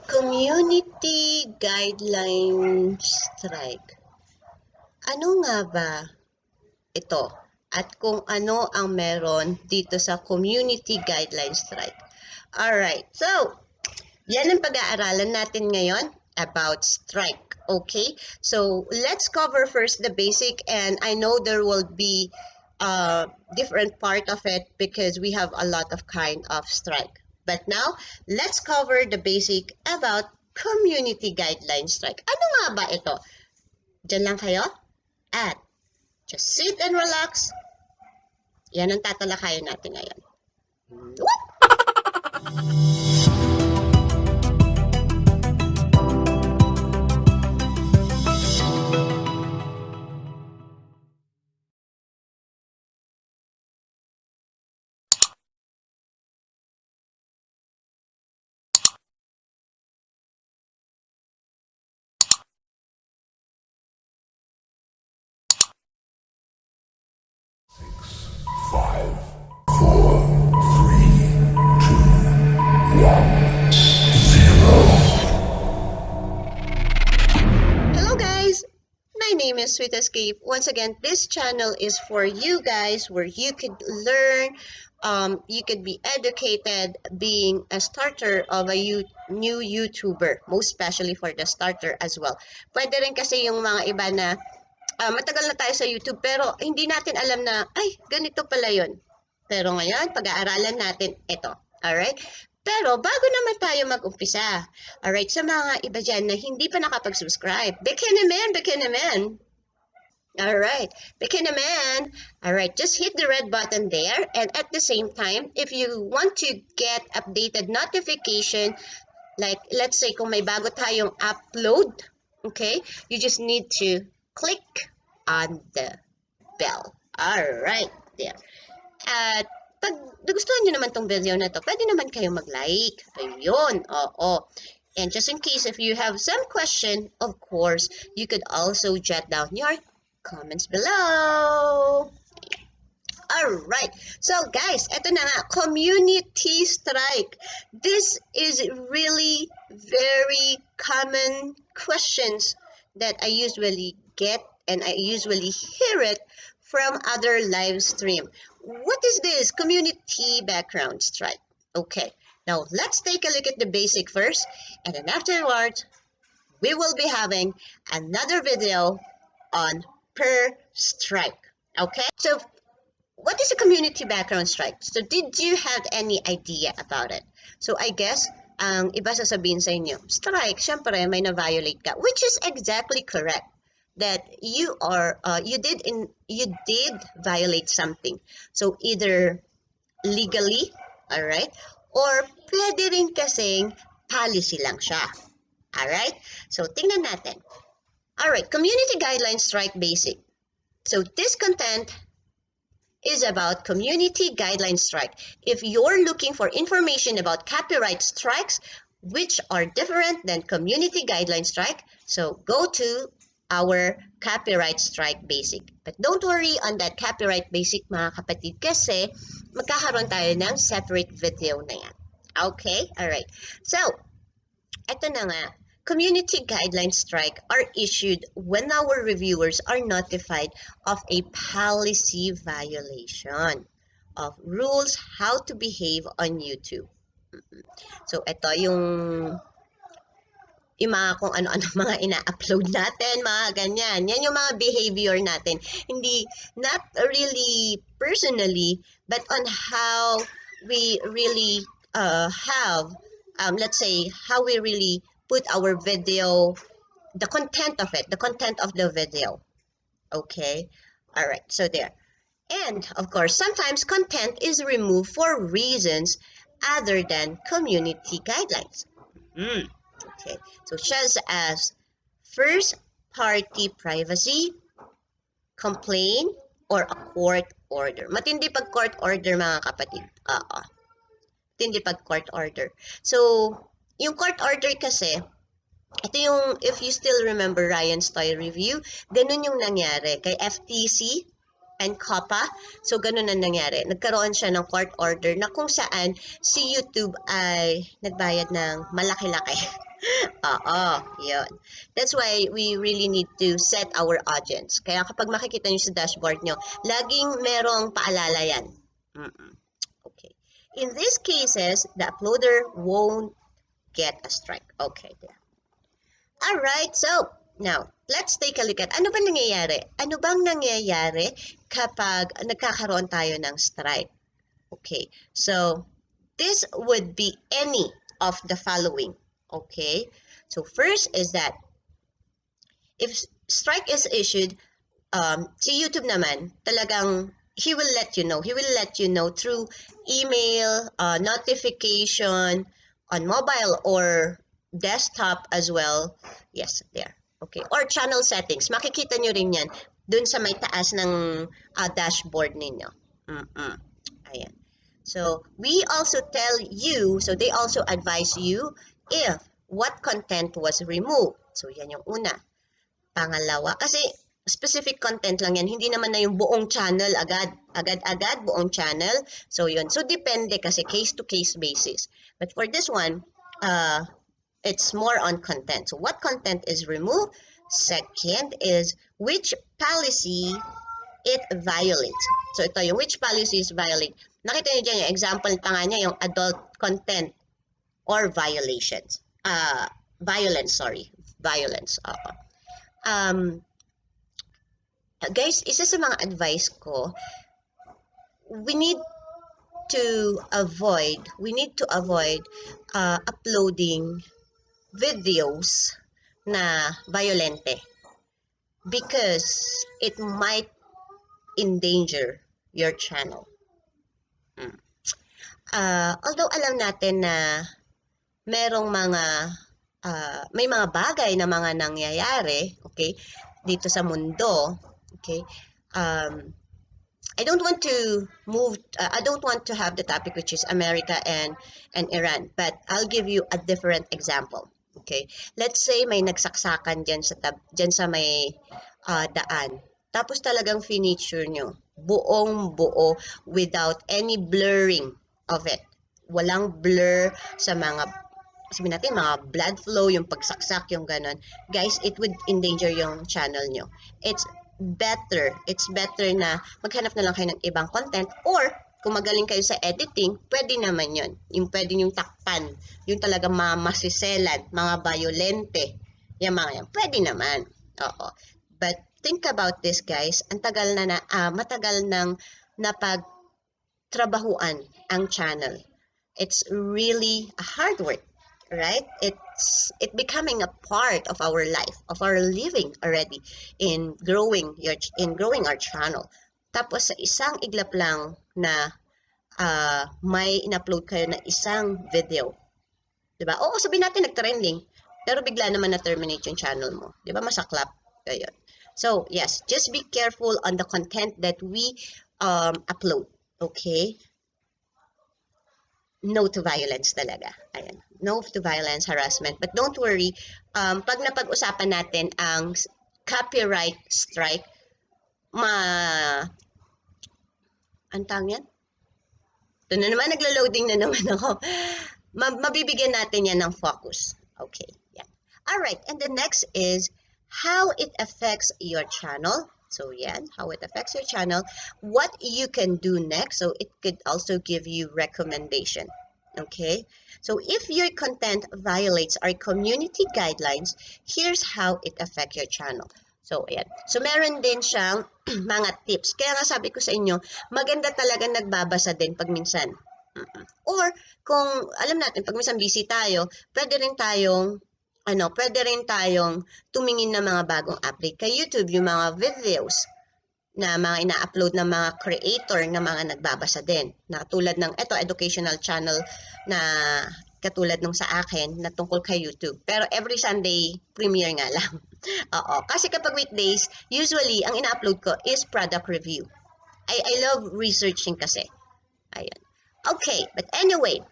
Community guideline strike. Ano nga ba ito? At kung ano ang meron dito sa community guideline strike. Alright, so yan ang pag-aaralan natin ngayon about strike. Okay, so let's cover first the basic, and I know there will be different part of it because we have a lot of kind of strike. But now, let's cover the basic about community guideline strike. Ano nga ba ito? Diyan lang kayo? At just sit and relax. Yan ang tatalakayin natin ngayon. What? My name is Sweet Escape. Once again, this channel is for you guys where you could learn, you could be educated being a starter of a new YouTuber, most especially for the starter as well. Pwede rin kasi yung mga iba na matagal na tayo sa YouTube pero hindi natin alam na, ay, ganito pala yun. Pero ngayon, pag-aaralan natin ito. Alright? Pero bago naman tayo mag-umpisa, alright, sa mga iba dyan na hindi pa nakapag-subscribe, beke naman. Alright, beke naman. Alright, just hit the red button there, and at the same time, if you want to get updated notification, like let's say kung may bago tayong upload, okay, you just need to click on the bell. Alright, there. At pag nagustuhan nyo naman tong video na to, pwede naman kayo mag-like. Ayun, oo. And just in case if you have some question, of course, you could also jot down your comments below. Alright, so guys, eto na nga, community strike. This is really very common questions that I usually get, and I usually hear it from other live stream. What is this community background strike? Okay, now let's take a look at the basic first, and then afterwards, we will be having another video on per strike. Okay, so what is a community background strike? So did you have any idea about it? So I guess ang iba sasabihin sa inyo, strike, syempre may na-violate ka, which is exactly correct. That you did violate something. So either legally, alright, or pwede rin kasing policy lang siya. Alright? So tingnan natin. Alright, community guidelines strike basic. So this content is about community guideline strike. If you're looking for information about copyright strikes, which are different than community guideline strike, so go to our copyright strike basic. But don't worry on that copyright basic mga kapatid kasi magkakaroon tayo ng separate video na yan. Okay? Alright. So, eto na nga. Community guideline strike are issued when our reviewers are notified of a policy violation of rules how to behave on YouTube. So, ito yung mga kung ano-ano mga ina-upload natin, mga ganyan. Yan yung mga behavior natin. Hindi, not really personally, but on how we really have, let's say, how we really put our video, the content of the video. Okay? Alright, so there. And, of course, sometimes content is removed for reasons other than community guidelines. Okay, so such as first-party privacy, complaint, or a court order. Matindi pag court order, mga kapatid. Matindi pag court order. So, yung court order kasi, ito yung, if you still remember Ryan's Toy Review, ganun yung nangyari kay FTC and COPPA. So, ganun na nangyari. Nagkaroon siya ng court order na kung saan si YouTube ay nagbayad ng malaki-laki. Oo, yun. That's why we really need to set our audience. Kaya kapag makikita nyo sa dashboard nyo, laging merong paalala yan. Mm-mm. Okay. In these cases, the uploader won't get a strike. Okay, there. Alright, so now, let's take a look at ano ba nangyayari? Ano bang nangyayari kapag nagkakaroon tayo ng strike? Okay, so this would be any of the following. Okay, so first is that if strike is issued, si YouTube naman, talagang he will let you know. He will let you know through email, notification, on mobile or desktop as well. Yes, there. Okay. Or channel settings. Makikita nyo rin yan dun sa may taas ng dashboard ninyo. Mm-mm. Ayan. So, we also tell you, so they also advise you if what content was removed. So, yan yung una. Pangalawa, kasi specific content lang yan, hindi naman na yung buong channel agad buong channel. So yun, so depende kasi case to case basis. But for this one, it's more on content. So what content is removed? Second is which policy it violates. So ito yung which policies violate. Nakita niyo dyan yung example pa nga niya, yung adult content or violations. Violence, sorry. Violence. Guys, isa sa mga advice ko, we need to avoid uploading videos na violente because it might endanger your channel. Although alam natin na merong may mga bagay na mga nangyayari, okay, dito sa mundo, okay, I don't want to have the topic which is America and Iran, but I'll give you a different example. Okay, let's say may nagsaksakan dyan sa may daan, tapos talagang finiture nyo buong buo without any blurring of it. Walang blur sa mga, sabihin natin, mga blood flow, yung pagsaksak, yung ganon. Guys, it would endanger yung channel nyo. It's better na maghanap na lang kayo ng ibang content, or kung magaling kayo sa editing, pwede naman yun. Yung pwede yung takpan, yung talaga masiselan, mga violente, yung mga yan. Pwede naman. Oo. But think about this, guys. Matagal nang napagtrabahuan ang channel. It's really a hard work, right? It becoming a part of our life, of our living already in growing our channel. Tapos sa isang iglap lang na may in-upload kayo na isang video, 'di ba? Oo, sabihin natin nag-trending, pero bigla naman na-terminate yung channel mo, 'di ba? Masaklap. Ayun. So, yes, just be careful on the content that we upload, okay? No to violence talaga. Ayan. No to violence, harassment. But don't worry, pag napag-usapan natin ang copyright strike, ang tawag yan? Ito na naman, naglo-loading na naman ako. Mabibigyan natin yan ng focus. Okay. Yeah. Alright, and the next is how it affects your channel. So, yan, how it affects your channel, what you can do next. So, it could also give you recommendation. Okay? So, if your content violates our community guidelines, here's how it affects your channel. So, ayan. So, meron din siyang mga tips. Kaya nga sabi ko sa inyo, maganda talaga nagbabasa din pag minsan. Or, kung alam natin, pag minsan busy tayo, pwede rin tayong tumingin ng mga bagong update kay YouTube, yung mga videos na mga ina-upload ng mga creator na mga nagbabasa din. Na tulad ng educational channel na katulad nung sa akin na tungkol kay YouTube. Pero every Sunday, premiere nga lang. Oo. Kasi kapag weekdays, usually, ang ina-upload ko is product review. I love researching kasi. Ayun. Okay, but anyway,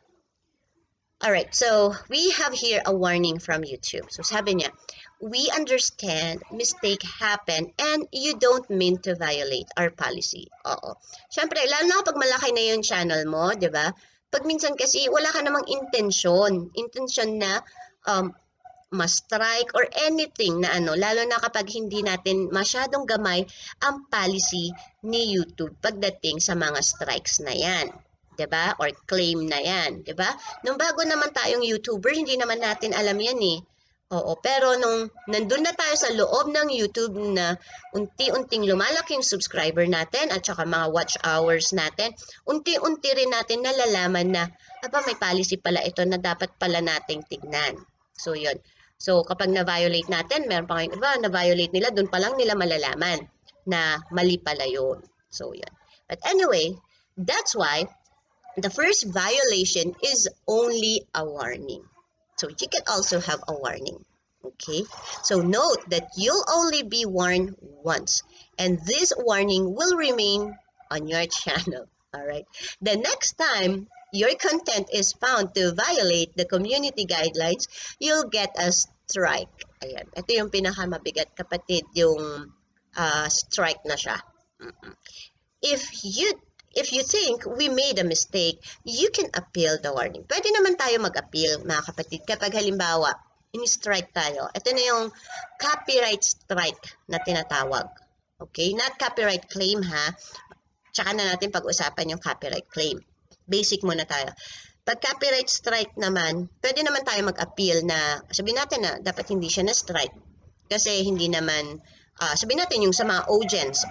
alright, so we have here a warning from YouTube. So sabi niya, we understand mistake happen and you don't mean to violate our policy. Oo. Siyempre, lalo na pag malaki na yung channel mo, di ba? Pag minsan kasi wala ka namang intensyon na ma-strike or anything na ano, lalo na kapag hindi natin masyadong gamay ang policy ni YouTube pagdating sa mga strikes na yan. 'Di ba? Or claim na yan. 'Di ba? Nung bago naman tayong YouTuber, hindi naman natin alam yan eh. Oo, pero nung nandun na tayo sa loob ng YouTube na unti-unting lumalaki yung subscriber natin at saka mga watch hours natin, unti-unti rin natin nalalaman na, may policy pala ito na dapat pala nating tignan. So, yun. So, kapag na-violate natin, meron pa kayong iba, na-violate nila, dun pa lang nila malalaman na mali pala yun. So, yun. But anyway, that's why the first violation is only a warning. So you can also have a warning. Okay, so note that you'll only be warned once, and this warning will remain on your channel. All right, the next time your content is found to violate the community guidelines, you'll get a strike. Ayan, ito yung pinakamabigat, kapatid, yung strike na siya. If you think we made a mistake, you can appeal the warning. Pwede naman tayo mag-appeal, mga kapatid, kapag halimbawa, in-strike tayo. Ito na yung copyright strike na tinatawag. Okay? Not copyright claim, ha? Tsaka na natin pag-usapan yung copyright claim. Basic muna tayo. Pag copyright strike naman, pwede naman tayo mag-appeal na, sabihin natin na dapat hindi siya na-strike. Kasi hindi naman, sabihin natin yung sa mga audience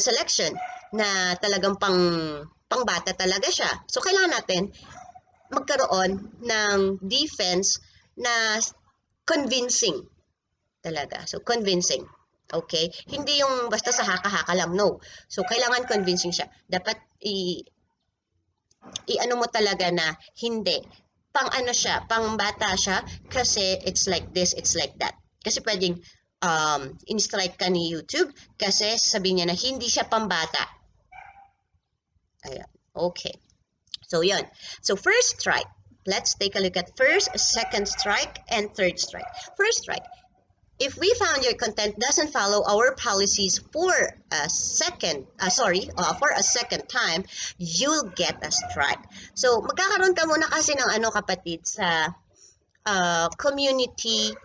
selection na talagang pangbata talaga siya. So, kailangan natin magkaroon ng defense na convincing talaga. So, convincing. Okay? Hindi yung basta sa haka-haka lang. No. So, kailangan convincing siya. Dapat i-ano mo talaga na hindi. Pang-ano siya, pang-bata siya kasi it's like this, it's like that. Kasi pwedeng in-strike ka ni YouTube kasi sabihin niya na hindi siya pambata. Ayan. Okay. So, yun. So, first strike. Let's take a look at first, second strike, and third strike. First strike. If we found your content doesn't follow our policies for a second time, you'll get a strike. So, magkakaroon ka muna kasi ng kapatid, sa community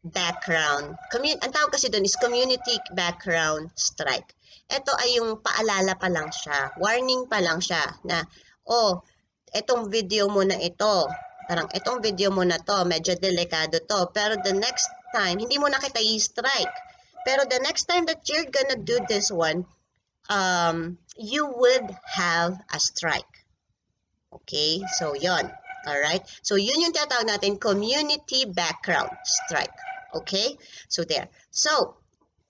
background. Ang tawag kasi doon is community background strike. Ito ay yung paalala pa lang siya. Warning pa lang siya na, etong video mo na ito, parang etong video mo na to, medyo delikado to. Pero the next time, hindi mo na kita i-strike. Pero the next time that you're gonna do this one, you would have a strike. Okay? So, yon. Alright? So, yun yung tinatawag natin, community background strike. Okay? So, there. So,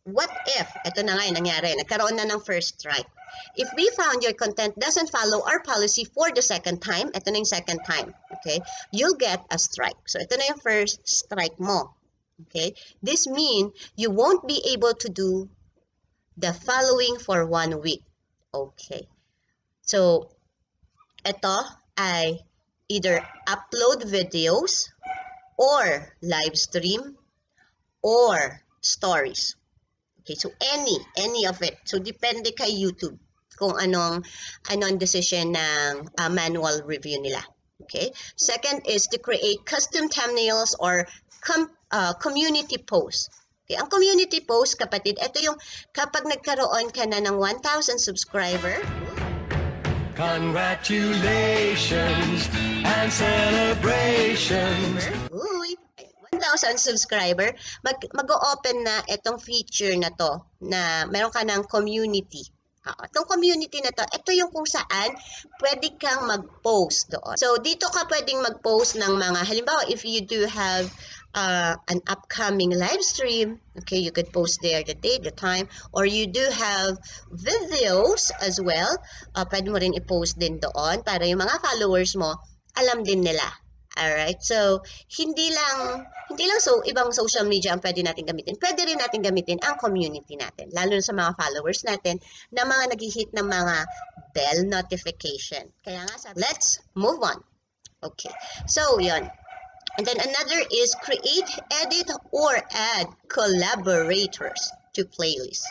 what if, ito na nga yung nangyari, nagkaroon na ng first strike. If we found your content doesn't follow our policy for the second time, ito na yung second time, okay, you'll get a strike. So, ito na yung first strike mo. Okay? This means you won't be able to do the following for 1 week. Okay. So, ito ay either upload videos or live stream or stories. Okay, so any of it. So, depende kay YouTube kung anong decision ng manual review nila. Okay? Second is to create custom thumbnails or community posts. Okay, ang community post, kapatid, ito yung kapag nagkaroon ka na ng 1,000 subscriber. Congratulations and celebrations. Uy, 1,000 subscriber, mag-o-open na itong feature na to na meron ka ng community. Itong community na to, ito yung kung saan pwede kang mag-post doon. So, dito ka pwedeng mag-post ng mga, halimbawa, if you do have an upcoming live stream, okay, you could post there the date, the time, or you do have videos as well, pwede mo rin i-post din doon para yung mga followers mo, alam din nila. Alright, so hindi lang so ibang social media ang pwede natin gamitin. Pwede rin natin gamitin ang community natin, lalo na sa mga followers natin na mga nag-hit ng mga bell notification. Kaya nga sabi, let's move on. Okay, so yon. And then another is create, edit, or add collaborators to playlists.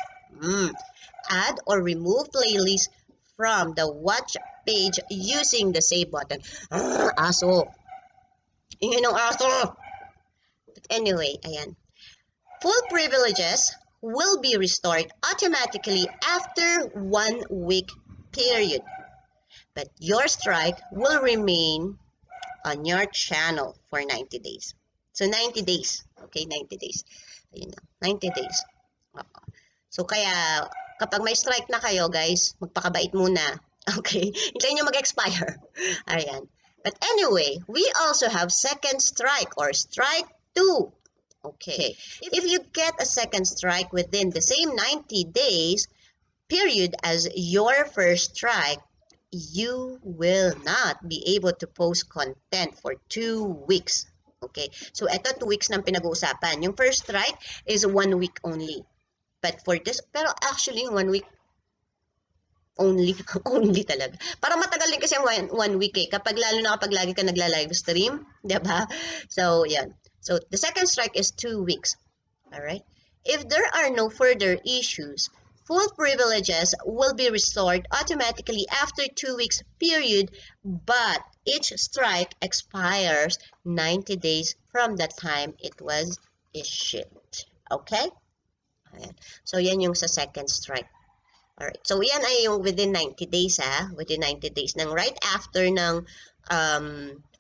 Add or remove playlists from the watch page using the save button. Aso. Ingay ng aso! But anyway, ayan. Full privileges will be restored automatically after 1 week period. But your strike will remain on your channel for 90 days. So 90 days. Okay, 90 days. Ayun na, 90 days. So kaya kapag may strike na kayo, guys, magpakabait muna. Okay? Hintayin nyo mag-expire. Ayan. But anyway, we also have second strike or strike 2. Okay. If you get a second strike within the same 90 days period as your first strike, you will not be able to post content for 2 weeks. Okay? So, ito 2 weeks nang pinag-uusapan. Yung first strike is 1 week only. But for this, pero actually, 1 week only, only talaga. Parang matagal din kasi ang 1 week eh. Lalo na kapag lagi ka nagla-live stream, diba? So, yan. So, the second strike is 2 weeks. Alright? If there are no further issues, full privileges will be restored automatically after 2 weeks period, but each strike expires 90 days from the time it was issued. Okay? Ayan. So, yan yung sa second strike. Alright. So, yan ay yung within 90 days, ha? Within 90 days. Nang right after ng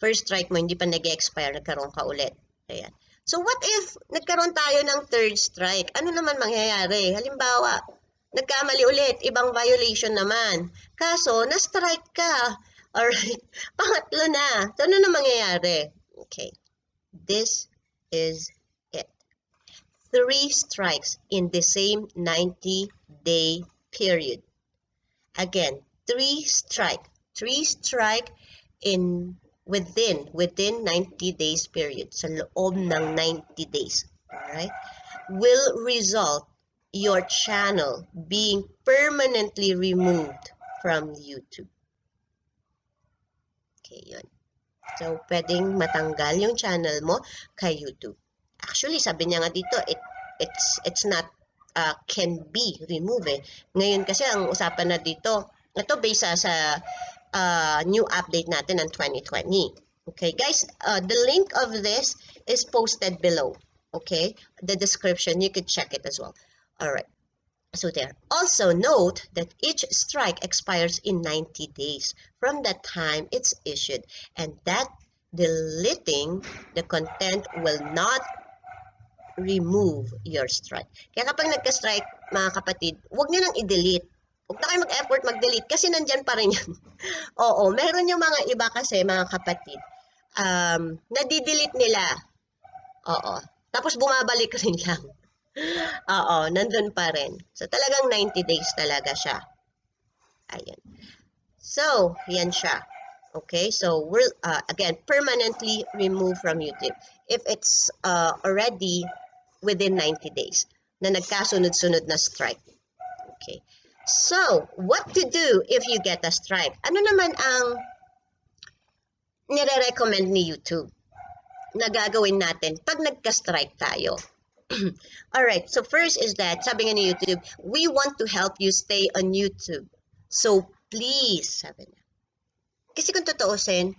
first strike mo, hindi pa nag-expire, nagkaroon ka ulit. Ayan. So, what if nagkaroon tayo ng third strike? Ano naman mangyayari? Halimbawa, nagkamali ulit, ibang violation naman. Kaso, na-strike ka. Alright. Pangatlo na. So, ano na mangyayari? Okay. This is it. 3 strikes in the same 90-day period. Again, 3 strike. 3 strike in within 90 days period. Sa loob ng 90 days. Alright? Will result your channel being permanently removed from YouTube. Okay, yun. So, pwedeng matanggal yung channel mo kay YouTube. Actually, sabi niya nga dito, it's not can be removed eh. Ngayon kasi ang usapan na dito, ito based sa new update natin ng 2020. Okay, guys, the link of this is posted below. Okay, the description, you could check it as well. Alright, so there. Also note that each strike expires in 90 days from the time it's issued, and that deleting the content will not remove your strike. Kaya kapag nagka-strike, mga kapatid, huwag nyo nang i-delete. Huwag na kayo mag-effort mag-delete kasi nandyan pa rin yan. Oo, meron yung mga iba kasi, mga kapatid, nadi-delete nila. Oo. Tapos bumabalik rin lang. Oo, nandun pa rin. So, talagang 90 days talaga siya. Ayan. So, yan siya. Okay, so we're, again, permanently removed from YouTube. If it's already within 90 days na nagkasunod-sunod na strike. Okay. So, what to do if you get a strike? Ano naman ang nire-recommend ni YouTube na gagawin natin pag nagka-strike tayo? Alright, so first is that, sabi nga ni YouTube, we want to help you stay on YouTube. So, please, sabi na. Kasi kung tutuusin,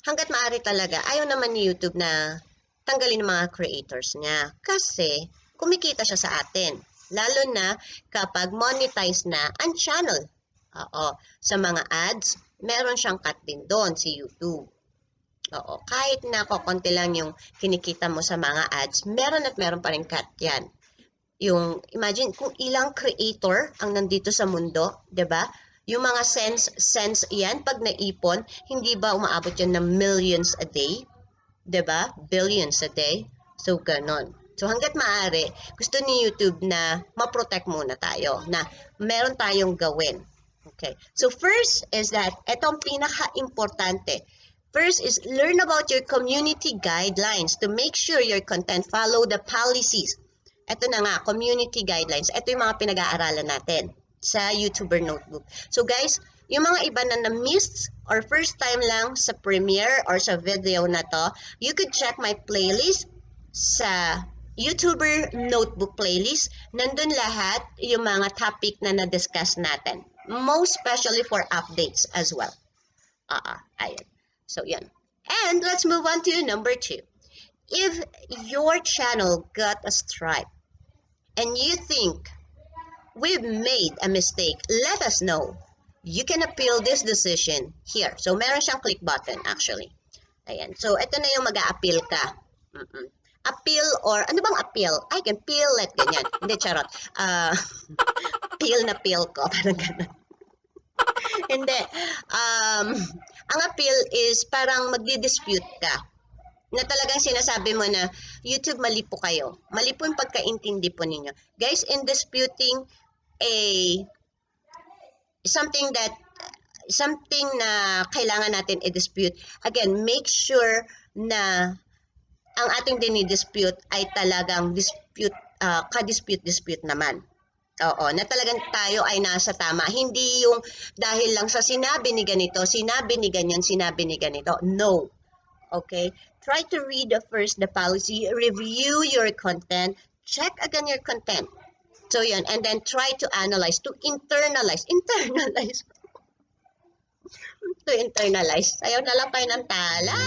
hanggat maaari talaga, ayaw naman ni YouTube na tanggalin ng mga creators niya. Kasi, kumikita siya sa atin. Lalo na kapag monetize na ang channel. Oo. Sa mga ads, meron siyang cut din doon si YouTube. Oo. Kahit na konti lang yung kinikita mo sa mga ads, meron at meron pa rin cut yan. Yung, imagine, kung ilang creator ang nandito sa mundo, 'di ba? Yung mga cents yan, pag naipon, hindi ba umaabot yan ng millions a day? 'Di ba? Billions a day. So, ganon. So, hanggat maaari, gusto ni YouTube na ma-protect muna tayo, na meron tayong gawin. Okay. So, first is that, etong pinaka-importante. First is, learn about your community guidelines to make sure your content follow the policies. Ito na nga, community guidelines. Ito yung mga pinag-aaralan natin sa YouTuber Notebook. So guys, yung mga iba na na-missed or first time lang sa premiere or sa video na to, you could check my playlist sa YouTuber Notebook playlist. Nandun lahat yung mga topic na na-discuss natin. Most especially for updates as well. Ayun. So yan. And let's move on to number 2. If your channel got a strike and you think we've made a mistake, let us know. You can appeal this decision here. So, meron siyang click button actually. Ayan. So, ito na yung mag-a-appeal ka. Appeal or, ano bang appeal? I can peel it, ganyan. Hindi, charot. Peel na peel ko. Parang ganun. Hindi. Ang appeal is parang magdi-dispute ka. Na talagang sinasabi mo na, YouTube, mali po kayo. Mali po yung pagkaintindi po ninyo. Guys, in disputing something na kailangan natin i-dispute, again, make sure na ang ating dinidispute ay talagang dispute, ka-dispute naman. Oo, na talagang tayo ay nasa tama. Hindi yung dahil lang sa sinabi ni ganito, sinabi ni ganyan, sinabi ni ganito. No. Okay? Try to read first the policy, review your content, check again your content. So yun, and then try to analyze, to internalize. To internalize. Ayaw na lang kayo ng tala.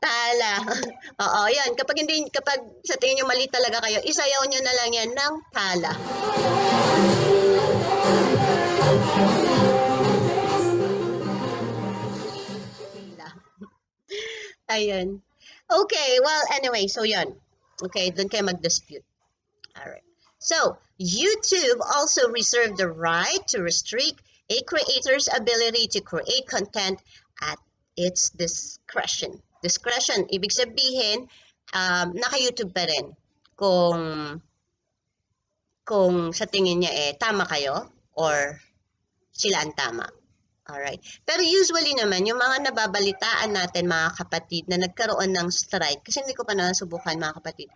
Tala. Oo, yan. Kapag sa tingin nyo mali talaga kayo, isayaw nyo na lang yan ng tala. Ayun. Okay, well, anyway, so yan. Okay, dun kayo mag-dispute. Alright. So, YouTube also reserved the right to restrict a creator's ability to create content at its discretion. Discretion, ibig sabihin, naka-YouTube pa rin kung sa tingin niya tama kayo or sila ang tama. Alright. Pero usually naman, yung mga nababalitaan natin mga kapatid na nagkaroon ng strike, kasi hindi ko pa nasubukan mga kapatid,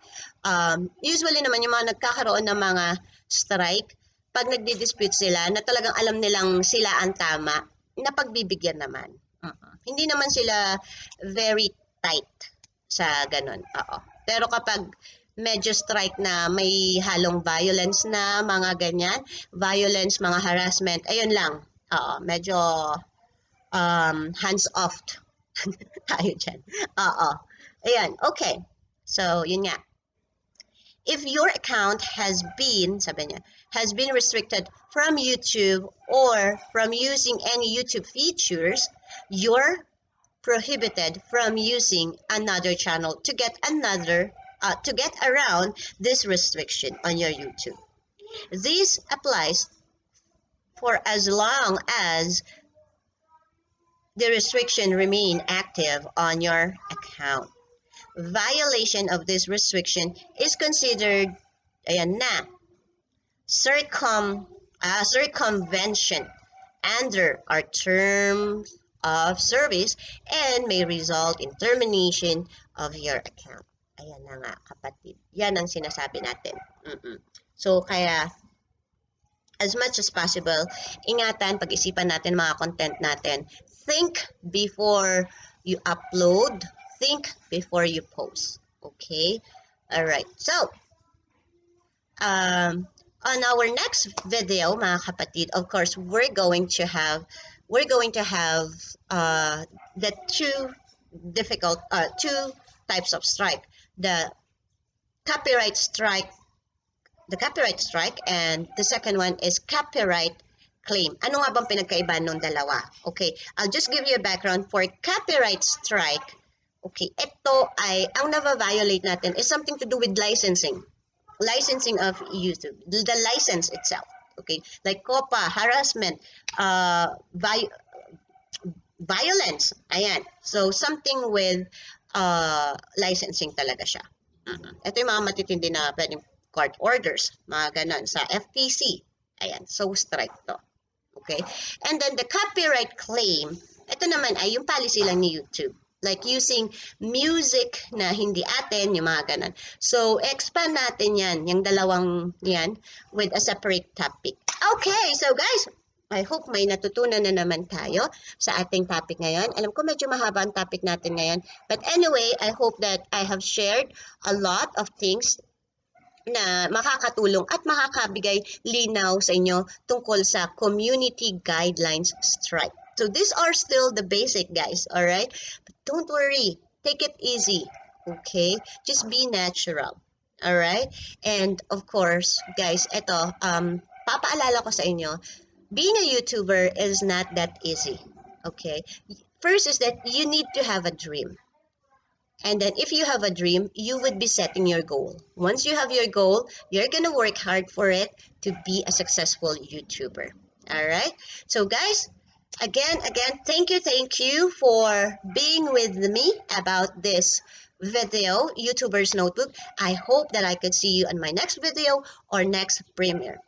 usually naman yung mga nagkakaroon ng mga strike, pag nagdi-dispute sila, na talagang alam nilang sila ang tama, napagbibigyan naman. Hindi naman sila very tight sa ganun. Oo. Pero kapag medyo strike na may halong violence na mga ganyan, violence, mga harassment, ayun lang. Oo, medyo hands off tayo dyan. Oo. Ayan, okay. So, yun nga. If your account has been, sabi niya, has been restricted from YouTube or from using any YouTube features, you're prohibited from using another channel to get around this restriction on your YouTube. This applies for as long as the restriction remain active on your account. Violation of this restriction is considered circumvention under our terms of service and may result in termination of your account. Ayan na nga kapatid. Yan ang sinasabi natin. So kaya as much as possible, ingatan, pag-isipan natin mga content natin. Think before you upload. Think before you post. Okay? Alright. So, on our next video, mga kapatid, of course, we're going to have the two types of strike. The copyright strike and the second one is copyright claim. Ano nga bang pinagkaiba ng dalawa? Okay, I'll just give you a background for copyright strike. Okay, ito ay, ang na-violate natin is something to do with licensing. Licensing of YouTube. The license itself. Okay, like COPA, harassment, violence. Ayan. So, something with licensing talaga siya. Ito yung mga matitindi na pwedeng court orders, mga ganon, sa FTC. Ayan, so strike to. Okay? And then the copyright claim, ito naman ay yung policy lang ni YouTube. Like using music na hindi atin, yung mga ganon. So, expand natin yan, yung dalawang yan, with a separate topic. Okay, so guys, I hope may natutunan na naman tayo sa ating topic ngayon. Alam ko medyo mahaba ang topic natin ngayon. But anyway, I hope that I have shared a lot of things na makakatulong at makakabigay linaw sa inyo tungkol sa community guidelines strike. So these are still the basic, guys, all right? But don't worry, take it easy, okay? Just be natural, all right? And of course, guys, ito, papaalala ko sa inyo, being a YouTuber is not that easy, okay? First is that you need to have a dream. And then if you have a dream, you would be setting your goal. Once you have your goal, you're going to work hard for it to be a successful YouTuber. All right? So guys, again, thank you for being with me about this video, YouTuber's Notebook. I hope that I could see you on my next video or next premiere.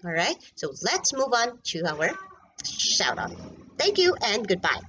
All right? So let's move on to our shout out. Thank you and goodbye.